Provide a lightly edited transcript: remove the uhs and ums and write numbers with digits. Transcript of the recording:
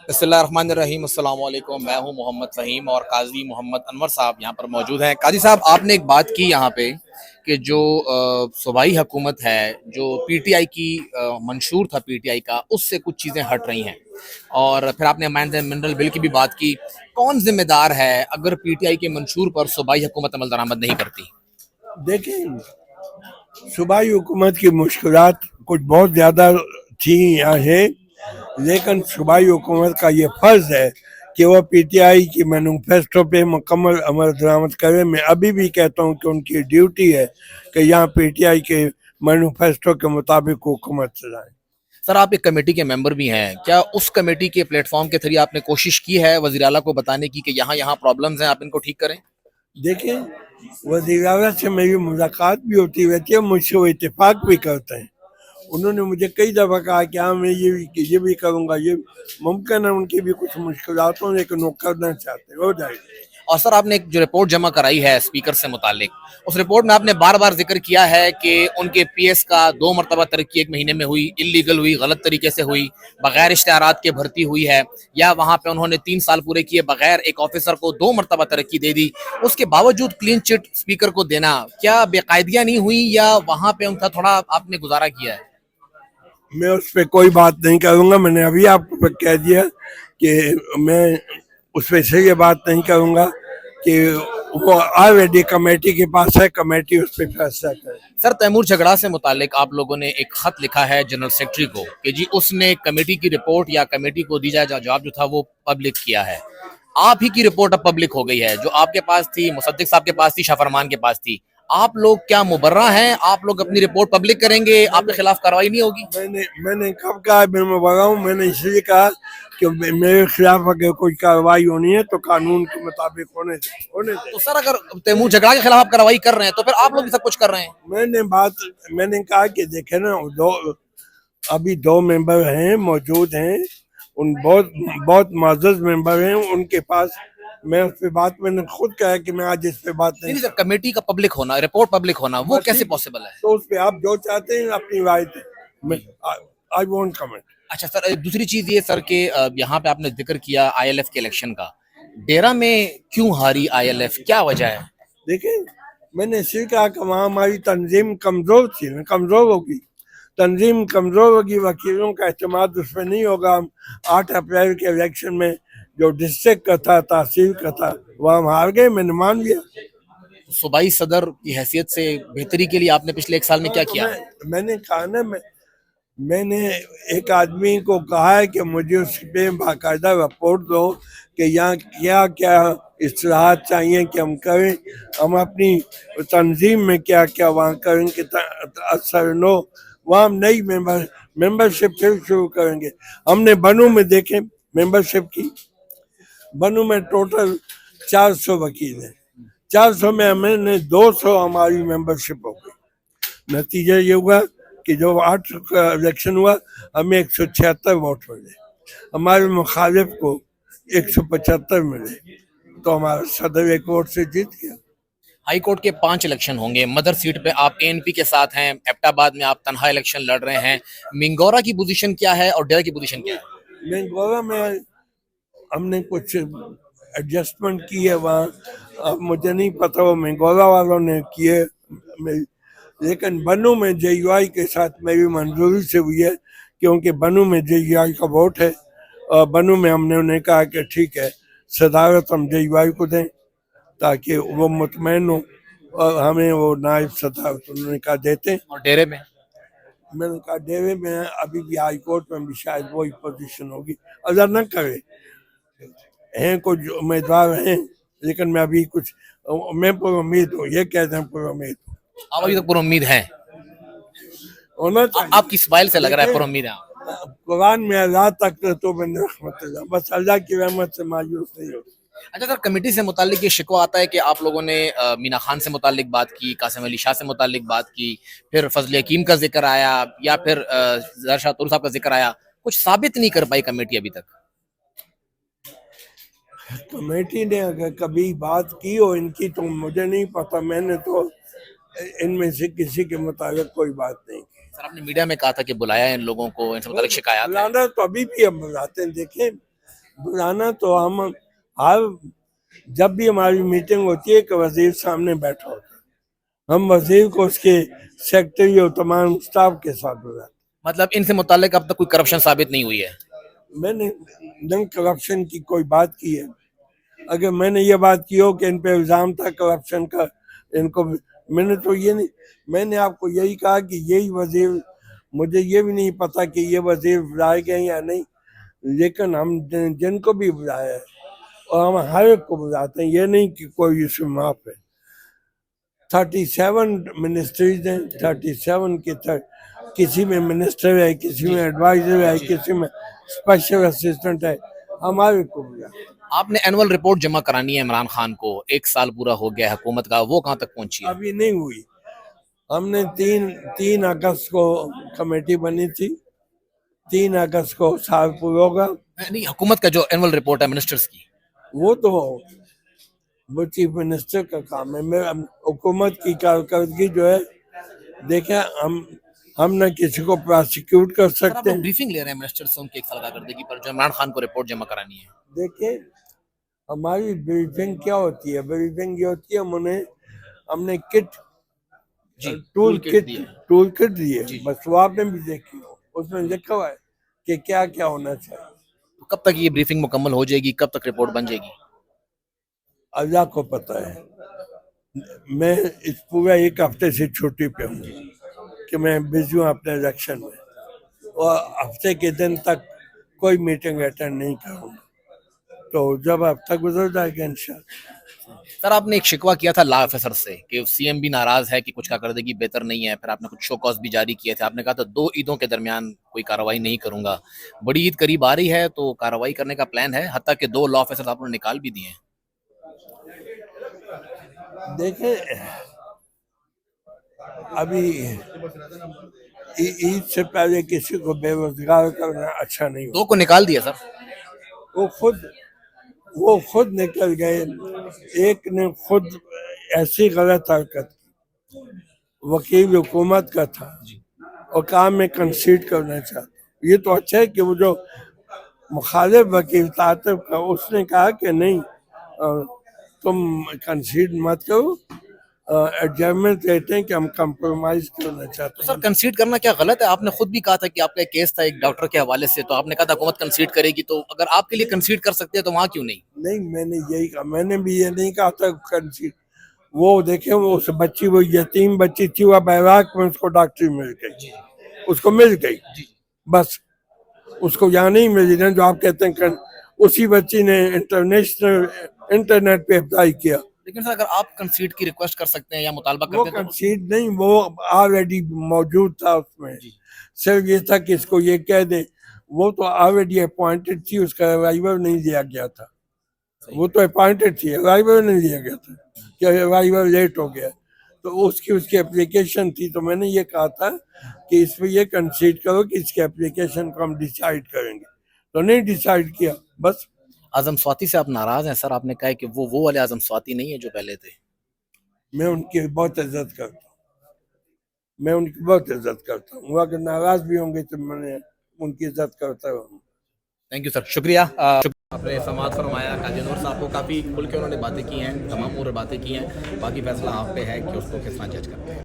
बिस्मिल्लाहिर्रहमानिर्रहीम। अस्सलाम वालेकुम। मैं हूं मोहम्मद फ़हीम और काजी मोहम्मद अनवर साहब यहाँ पर मौजूद हैं। काजी साहब, आपने एक बात की यहाँ पे कि जो सूबाई हुकूमत है, जो पीटीआई की मंशूर था पीटीआई का, उससे कुछ चीज़ें हट रही हैं। और फिर आपने माइन एंड मिनरल बिल की भी बात की। कौन जिम्मेदार है अगर पीटीआई के मंशूर पर सूबाई हुकूमत अमल दरामद नहीं करती? देखें, सूबाई हुकूमत की मुश्किलात कुछ बहुत ज़्यादा थी यहाँ है, लेकिन सूबाई हुकूमत का ये फ़र्ज़ है कि वह पीटीआई की मैनिफेस्टो पे मुकम्मल अमल दरामद करे। मैं अभी भी कहता हूँ कि उनकी ड्यूटी है कि यहाँ पीटीआई के मैनिफेस्टो के मुताबिक हुकूमत चलाएं। सर, आप एक कमेटी के मेंबर भी हैं, क्या उस कमेटी के प्लेटफॉर्म के थ्रू आपने कोशिश की है वज़ीर आला को बताने की कि यहाँ यहाँ प्रॉब्लम्स हैं, आप इनको ठीक करें? देखें, वज़ीर आला से मेरी मुलाकात भी होती रहती है, मुझसे वो इत्तेफाक भी करते हैं। उन्होंने मुझे कई दफ़ा कहा कि हाँ मैं ये भी करूँगा, ये मुमकिन है उनकी भी कुछ मुश्किलात हों, लेकिन वो करना चाहते हैं, हो जाएगा। और सर, आपने एक जो रिपोर्ट जमा कराई है स्पीकर से मुतालिक, उस रिपोर्ट में आपने बार बार जिक्र किया है कि उनके पीएस का 2 मरतबा तरक्की एक महीने में हुई, इलीगल हुई, गलत तरीके से हुई, बगैर इश्तिहारात के भर्ती हुई है, या वहाँ पे उन्होंने 3 साल पूरे किए बगैर एक ऑफिसर को 2 मरतबा तरक्की दे दी। उसके बावजूद क्लीन चिट स्पीकर को देना, क्या बेकायदियाँ नहीं हुई या वहाँ पे उनका थोड़ा आपने गुजारा किया है? मैं उस पर कोई बात नहीं करूँगा। मैंने अभी आपको कह दिया कि मैं उस पर से ये बात नहीं करूँगा कि वो ऑलरेडी कमेटी के पास है, कमेटी उस पर फैसला करे। सर, तैमूर झगड़ा से मुतालिक आप लोगों ने एक खत लिखा है जनरल सेक्रेटरी को कि जी उसने कमेटी की रिपोर्ट या कमेटी को दी जाए जवाब जो था वो पब्लिक किया है। आप ही की रिपोर्ट अब पब्लिक हो गई है, जो आपके पास थी, मुसद्दिक साहब के पास थी, शाह फरमान के पास थी। आप लोग क्या मुबर्रा हैं? आप लोग अपनी रिपोर्ट पब्लिक करेंगे, आपके खिलाफ कार्रवाई नहीं होगी? मैंने कब कहा मैं मुबर्रा हूँ? मैंने इसलिए कहा कि मेरे खिलाफ अगर कोई कार्रवाई होनी है तो कानून के मुताबिक होने दे। तो सर, अगर तैमूर झगड़ा के खिलाफ आप कार्रवाई कर रहे हैं तो फिर आप लोग भी सब कुछ कर रहे हैं। मैंने कहा कि देखे ना, अभी दो मेंबर हैं मौजूद हैं, उन बहुत बहुत माज़ज़ मेंबर हैं, उनके पास मैं उस पे बात, मैंने खुद कहा कि मैं आज इस पे बात नहीं नहीं सर, कमेटी का पब्लिक होना, रिपोर्ट पब्लिक होना, वो कैसे पॉसिबल है? तो उस पे आप जो चाहते हैं अपनी राय दें। मैं आई वोंट कमेंट। अच्छा सर, दूसरी चीज ये सर कि यहाँ पे आपने जिक्र किया आईएलएफ के इलेक्शन का। डेरा में क्यों हारी आईएलएफ, क्या वजह है? देखिए, मैंने इसलिए कहा कि वहाँ हमारी तंजीम कमज़ोर थी ना, कमज़ोर होगी, तंजीम कमज़ोर होगी, वकीलों का एतमाद उस पर नहीं होगा। हम 8 अप्रैल के इलेक्शन में जो डिस्ट्रिक्ट का था, तहसील का था, वह हम हार गए, मैंने मान लिया। सूबाई सदर की हैसियत से बेहतरी के लिए आपने पिछले 1 साल में क्या किया? मैंने कहा ना, मैंने एक आदमी को कहा है कि मुझे उस पर बाकायदा रिपोर्ट दो कि यहाँ क्या क्या इस्लाहात चाहिए कि हम करें, हम अपनी तंजीम में क्या क्या वहाँ करेंगे। असर नो, वहाँ हम नई मेंबरशिप फिर शुरू करेंगे। हमने बनू में देखे मेंबरशिप की, बनू में टोटल 400 वकील हैं, 400 में हमने 200 हमारी मेंबरशिप हो गई। नतीजा ये हुआ कि जो 8 का इलेक्शन हुआ, हमें 176 वोट मिले, हमारे मुखालिफ को 175 मिले, तो हमारा सदर एक वोट से जीत गया। हाई कोर्ट के 5 इलेक्शन होंगे। मदर सीट पे आप एएनपी के साथ हैं, एबटाबाद में आप तनहा इलेक्शन लड़ रहे हैं। मिंगोरा की पोजीशन क्या है और डेरा की पोजीशन क्या है? मिंगोरा में हमने कुछ एडजस्टमेंट की है वहाँ, अब मुझे नहीं पता वो मिंगोरा वालों ने किए, लेकिन बनू में जेयूआई के साथ मेरी मंजूरी से हुई है, क्योंकि बनू में जेयूआई का वोट है, और बनू में हमने उन्हें कहा कि ठीक है, सदारत हम जेयूआई को दें ताकि वो मुतमैन हो, और हमें वो नायब सदारत उन्होंने कहा देते हैं। और डेरे में? मैंने कहा डेरे में अभी भी हाई कोर्ट में भी शायद वही पोजीशन होगी, अगर न करे। हैं कुछ उम्मीदवार हैं, लेकिन मैं अभी कुछ, मैं पुर उम्मीद हूँ, ये कहते हैं पुर उम्मीद आप अभी तक पूरी उम्मीद हैं? होना चाहिए। आपकी स्माइल से लग रहा है पूरी उम्मीद है आप। कुरान में अल्लाह तक तो मैंने रहमत, बस अल्लाह की रहमत से मायूस नहीं हो। अच्छा सर, कमेटी से मुतालिक ये शिकवा आता है कि आप लोगों ने मीना खान से मुतालिक बात की, कासिम अली शाह से मुतालिक बात की, फिर फजल हकीम का जिक्र आया, या फिर ज़हर शाह तुर साहब का जिक्र आया, कुछ साबित नहीं कर पाई कमेटी अभी तक। कमेटी ने अगर कभी बात की हो इनकी तो मुझे नहीं पता, मैंने तो इनमें से किसी के मुताबिक कोई बात नहीं की। सर, आपने मीडिया में कहा था कि बुलाया इन लोगों को, इनसे मुतालिक शिकायत है। बुलाना तो अभी भी हम बुलाते हैं। देखें, बुलाना तो हम हर जब भी हमारी मीटिंग होती है कि वजीर सामने बैठा होता है, हम वजीर को उसके सेक्रेटरी और तमाम स्टाफ के साथ बुलाते मतलब इनसे मुतालिक अब तक कोई करप्शन साबित नहीं हुई है? हैं। मैंने न करप्शन की कोई बात की है। अगर मैंने ये बात की हो कि इन पे इल्जाम था करप्शन का, इनको मैंने तो ये नहीं, मैंने आपको यही कहा कि यही वजीर, मुझे ये भी नहीं पता कि ये वजीर बुलाए गए या नहीं, लेकिन हम जिनको भी बुलाया है और हम हर एक को बुलाते हैं, ये नहीं कि कोई इसमें माफ है। 37 मिनिस्ट्रीज हैं, 37 की किसी में मिनिस्टर है, किसी में एडवाइजर है, किसी में स्पेशल असिस्टेंट है, हमारे को बुलाते हैं। आपने एनुअल रिपोर्ट जमा करानी है इमरान खान को, 1 साल पूरा हो गया है हुकूमत का, वो कहाँ तक पहुंची है? अभी नहीं हुई। हमने 3 अगस्त को कमेटी बनी थी, 3 अगस्त को साल पूरा होगा। नहीं, हुकूमत का जो एनुअल रिपोर्ट है मिनिस्टर्स की। वो तो वो चीफ मिनिस्टर का काम है। मैं हुकूमत की कारकर्दगी जो है, देखें, हम न किसी को प्रोसिक्यूट कर सर, आप सकते लोग हैं। ब्रीफिंग ले रहे हैं मिनिस्टर से उनकी 1 साल कारकर्दगी पर, जो इमरान खान को रिपोर्ट जमा करानी है। देखिए, हमारी ब्रीफिंग क्या होती है? ब्रीफिंग ये होती है, हमने जी, टूल किट किट दी है। टूल किट दी है, जी। बस वो आपने भी देखी हो, उसमें लिखा हुआ है कि क्या क्या होना चाहिए। तो कब तक ये ब्रीफिंग मुकम्मल हो जाएगी, कब तक रिपोर्ट बन जाएगी? अल्लाह को पता है। मैं इस पूरा 1 हफ्ते से छुट्टी पे हूँ कि मैं बिजी हूँ अपने इलेक्शन में, और हफ्ते के दिन तक कोई मीटिंग अटेंड नहीं करूँगा। तो जब हफ्ता गुजर जाएगा इंशाल्लाह। सर, आपने एक शिकवा किया था लॉ ऑफिसर से कि सीएम भी नाराज है कि कुछ कारकर्दगी बेहतर नहीं है, फिर आपने कुछ शो कॉज भी जारी किए थे, आपने कहा था 2 ईदों के दरमियान कोई कार्रवाई नहीं करूंगा। बड़ी ईद करीब आ रही है तो कार्रवाई करने का प्लान है, हत्ता कि 2 लॉ ऑफिसर आपने निकाल भी दिए हैं। देखें, अभी ईद से पहले किसी को बेरोजगार करना अच्छा नहीं 2 को निकाल दिया सर। हो। वो खुद निकल गए। एक ने खुद ऐसी गलत हरकत की, वकील हुकूमत का था और काम में कंसीड करना चाहता। ये तो अच्छा है कि वो जो मुखालिफ वकील तातिब का, उसने कहा कि नहीं, तुम कंसीड मत करो, एडजमेंट देते हैं कि हम कंप्रोमाइज करना तो चाहते सर हैं। कंसीड करना क्या गलत है? आपने खुद भी कहा था कि आपका एक केस था एक डॉक्टर के हवाले से, तो आपने कहा था हुकूमत कंसीड करेगी, तो अगर आपके लिए कंसीड कर सकते हैं तो वहां क्यों नहीं? नहीं, मैंने यही कहा, मैंने भी ये नहीं कहा था कंसीड। वो देखे, वो उस बच्ची, वो यतीम बच्ची थी, वो बैराक में उसको डॉक्टरी मिल गई, उसको मिल गई, बस उसको यहाँ नहीं मिली ना, जो आप कहते हैं। उसी बच्ची ने इंटरनेट पे अप्लाई किया। लेकिन सर अगर आप कंसीड की रिक्वेस्ट कर सकते हैं या मुतालबा वो करते हैं तो कंसीड नहीं, वो ऑलरेडी मौजूद था उसमें। सिर्फ ये था कि इसको ये कह दे, वो तो ऑलरेडी अपॉइंटेड थी, उसका अराइवल नहीं दिया गया था। वो तो अपॉइंटेड थी, अराइवल नहीं दिया गया था कि अराइवल लेट हो गया, तो उसकी एप्लीकेशन थी। तो मैंने ये कहा था कि इस पे ये कंसीड करो कि इसके एप्लीकेशन को हम डिसाइड करेंगे, तो नहीं डिसाइड किया, बस। आजम स्वाति से आप नाराज हैं सर? आपने कहा है कि वो वाले आजम स्वाति नहीं है जो पहले थे। मैं उनकी बहुत इज्जत करता हूँ, मैं उनकी बहुत इज्जत करता हूँ। वो अगर नाराज भी होंगे तो मैं उनकी इज्जत करता हूँ। थैंक यू सर, शुक्रिया। आपने समाज फरमाया, काजी अनवर साहब को काफ़ी खुल के उन्होंने बातें की हैं, तमाम और बातें की हैं, बाकी फैसला आप पे है कि उसको किस तरह जज करते हैं।